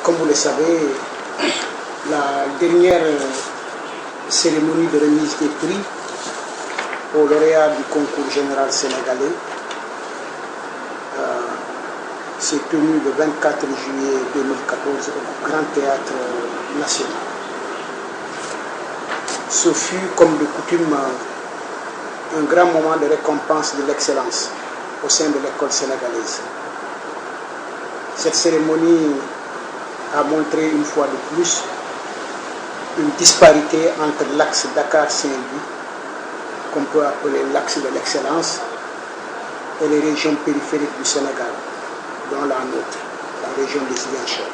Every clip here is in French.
Comme vous le savez, la dernière cérémonie de remise des prix aux lauréats du concours général sénégalais s'est tenue le 24 juillet 2014 au Grand Théâtre National. Ce fut, comme de coutume, un grand moment de récompense de l'excellence au sein de l'école sénégalaise. Cette cérémonie a montré une fois de plus une disparité entre l'axe Dakar-Saint-Louis, qu'on peut appeler l'axe de l'excellence, et les régions périphériques du Sénégal, dont la nôtre, la région des Ziguinchor.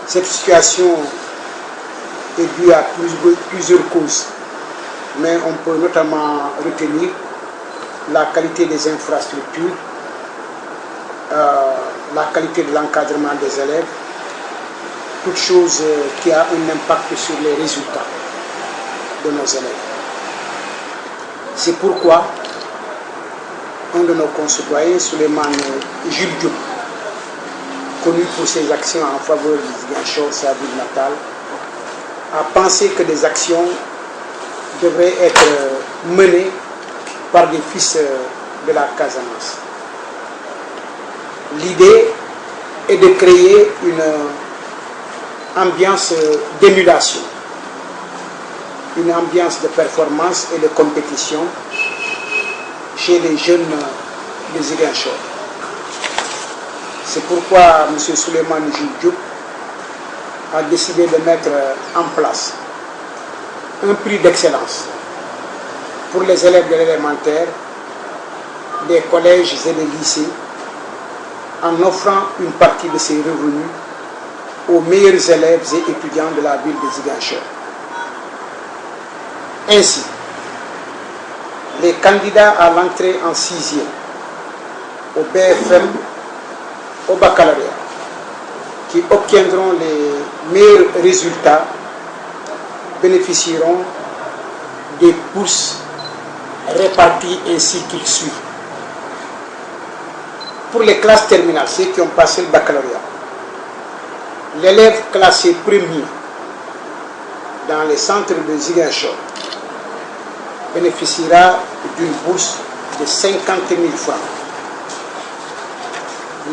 Cette situation est due à plusieurs causes, mais on peut notamment retenir la qualité des infrastructures, la qualité de l'encadrement des élèves, toute chose qui a un impact sur les résultats de nos élèves. C'est pourquoi un de nos concitoyens, Souleymane Jules Diop, connu pour ses actions en faveur du Ziguinchor, sa ville natale, a pensé que des actions devraient être menées par des fils de la Casamance. L'idée est de créer une ambiance d'émulation, une ambiance de performance et de compétition chez les jeunes de Ziguinchor. C'est pourquoi M. Souleymane Jules Diop a décidé de mettre en place un prix d'excellence pour les élèves de l'élémentaire, des collèges et des lycées, en offrant une partie de ses revenus aux meilleurs élèves et étudiants de la ville de Ziguinchor. Ainsi, les candidats à l'entrée en 6e au BFM, au baccalauréat, qui obtiendront les meilleurs résultats bénéficieront des bourses réparties ainsi qu'il suit. Pour les classes terminales, ceux qui ont passé le baccalauréat, l'élève classé premier dans les centres de Ziguinchor bénéficiera d'une bourse de 50 000 francs.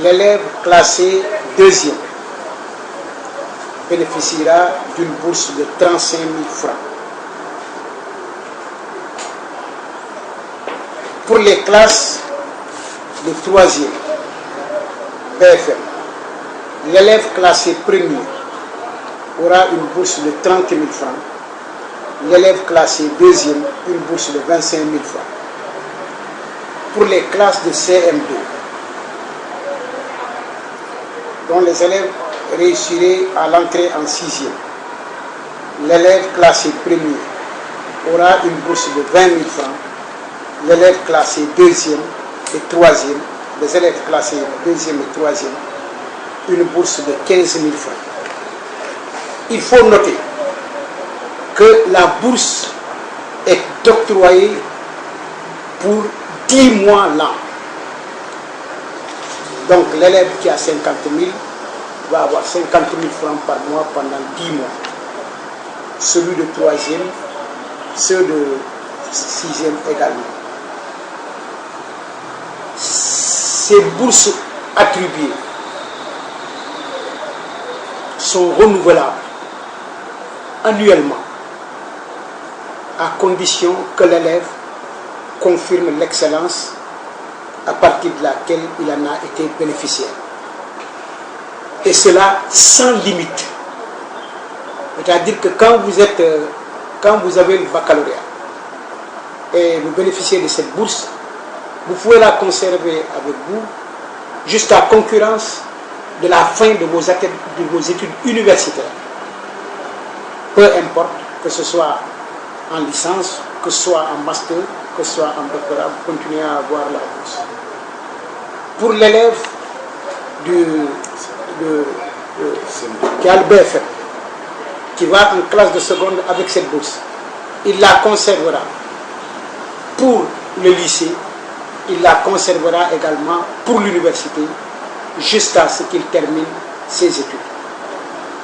L'élève classé deuxième bénéficiera d'une bourse de 35 000 francs. Pour les classes de troisième BFM, l'élève classé premier aura une bourse de 30 000 francs. L'élève classé deuxième, une bourse de 25 000 francs. Pour les classes de CM2, dont les élèves réussiraient à l'entrée en 6e, l'élève classé premier aura une bourse de 20 000 francs. L'élève classé deuxième et troisième, les élèves classés deuxième et troisième, une bourse de 15 000 francs. Il faut noter que la bourse est octroyée pour 10 mois l'an. Donc l'élève qui a 50 000 va avoir 50 000 francs par mois pendant 10 mois. Celui de troisième, ceux de sixième également. Ces bourses attribuées sont renouvelables annuellement, à condition que l'élève confirme l'excellence à partir de laquelle il en a été bénéficiaire. Et cela sans limite. C'est-à-dire que quand vous avez le baccalauréat et vous bénéficiez de cette bourse, vous pouvez la conserver avec vous jusqu'à concurrence de la fin de vos études universitaires. Peu importe, que ce soit en licence, que ce soit en master, que ce soit en doctorat, vous continuez à avoir la bourse. Pour l'élève qui a le BFM, qui va en classe de seconde avec cette bourse, il la conservera pour le lycée, il la conservera également pour l'université, jusqu'à ce qu'il termine ses études.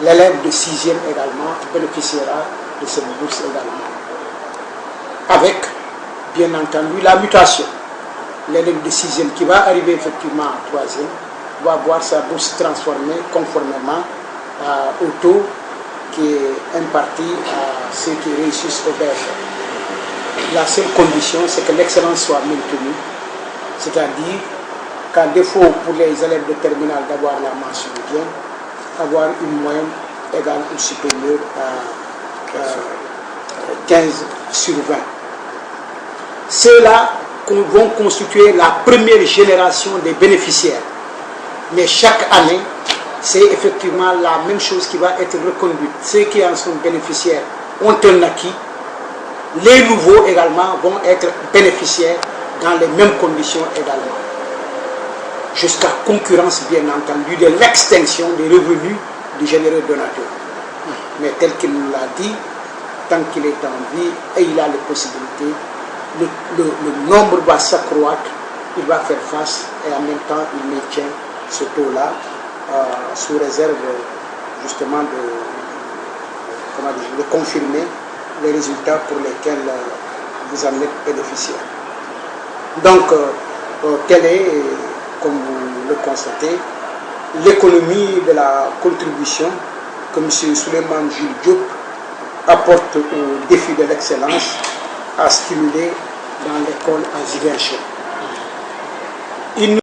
L'élève de 6e également bénéficiera de cette bourse également. Avec, bien entendu, la mutation. L'élève de 6e qui va arriver effectivement en 3e va voir sa bourse transformée conformément au taux qui est imparti à ceux qui réussissent au BFM. La seule condition, c'est que l'excellence soit maintenue, c'est-à-dire qu'à défaut pour les élèves de terminale d'avoir la mention bien, avoir une moyenne égale ou supérieure à 15 sur 20. Ceux-là vont constituer la première génération des bénéficiaires. Mais chaque année, c'est effectivement la même chose qui va être reconduite. Ceux qui en sont bénéficiaires ont un acquis. Les nouveaux également vont être bénéficiaires dans les mêmes conditions également. Jusqu'à concurrence, bien entendu, de l'extinction des revenus du généreux donateur. Mais tel qu'il nous l'a dit, tant qu'il est en vie et il a les possibilités, le nombre va s'accroître, il va faire face et en même temps il maintient ce taux-là sous réserve justement de confirmer les résultats pour lesquels vous en êtes bénéficiaire. Donc, telle est, comme vous le constatez, l'économie de la contribution que M. Souleymane Jules Diop apporte au défi de l'excellence à stimuler dans l'école à Ziguinchor.